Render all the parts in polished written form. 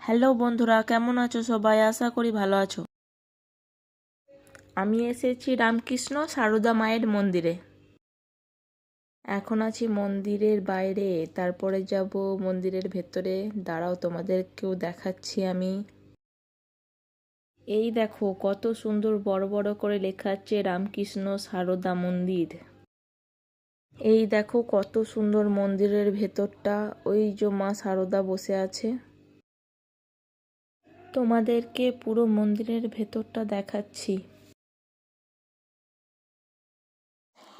Hello বন্ধুরা, কেমন আছো সবাই? আশা করি ভালো আছো। আমি এসেছি রামকৃষ্ণ সারদা মায়ের মন্দিরে। এখন আছি মন্দিরের বাইরে, তারপরে যাব মন্দিরের ভেতরে। দাঁড়াও, তোমাদেরকেও দেখাচ্ছি আমি। এই দেখো কত সুন্দর বড় বড় করে লেখা আছে রামকৃষ্ণ সারদা মন্দির। এই দেখো কত সুন্দর মন্দিরের ভেতরটা। ওই যে মা সারদা বসে আছে। তোমাদেরকে পুরো মন্দিরের ভেতরটা দেখাচ্ছি।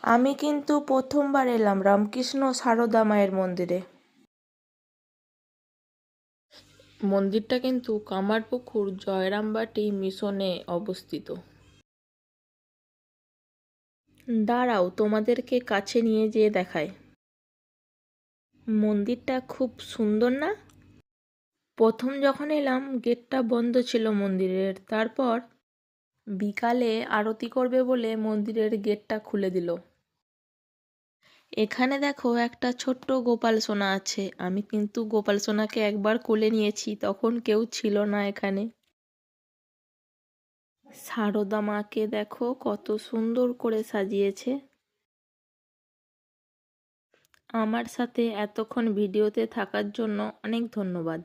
আমি কিন্তু প্রথমবার এলাম রামকৃষ্ণ সারদা মায়ের মন্দিরে। মন্দিরটা কিন্তু কামারপুকুর জয়রামবাটি মিশনে অবস্থিত। দাঁড়াও, তোমাদেরকে কাছে নিয়ে যেয়ে দেখায়। মন্দিরটা খুব সুন্দর না? প্রথম যখন এলাম গেটটা বন্ধ ছিল মন্দিরের, তারপর বিকালে আরতি করবে বলে মন্দিরের গেটটা খুলে দিল। এখানে দেখো একটা ছোট্ট গোপাল সোনা আছে। আমি কিন্তু গোপাল সোনাকে একবার কোলে নিয়েছি, তখন কেউ ছিল না এখানে। সারদা মাকে দেখো কত সুন্দর করে সাজিয়েছে। আমার সাথে এতক্ষণ ভিডিওতে থাকার জন্য অনেক ধন্যবাদ।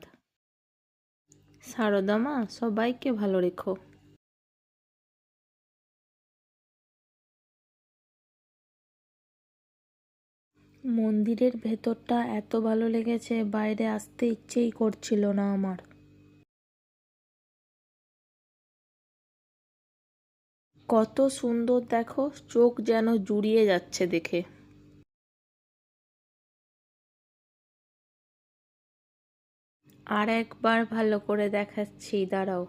সারদা মা সবাইকে ভালো রেখো। মন্দিরের ভেতরটা এত ভালো লেগেছে, বাইরে আসতে ইচ্ছেই করছিল না আমার। কত সুন্দর দেখো, চোখ যেন জুড়িয়ে যাচ্ছে দেখে। আর একবার ভালো করে দেখাচ্ছি, দাঁড়াও।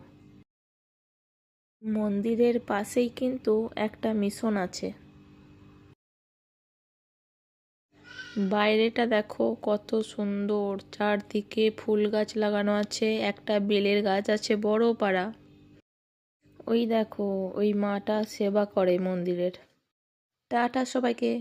মন্দিরের পাশেই কিন্তু একটা মিশন আছে। বাইরেটা দেখো কত সুন্দর, চারদিকে ফুল গাছ লাগানো আছে, একটা বেলের গাছ আছে বড় পাড়া। ওই দেখো ওই মাটা সেবা করে মন্দিরের। টাটা সবাইকে।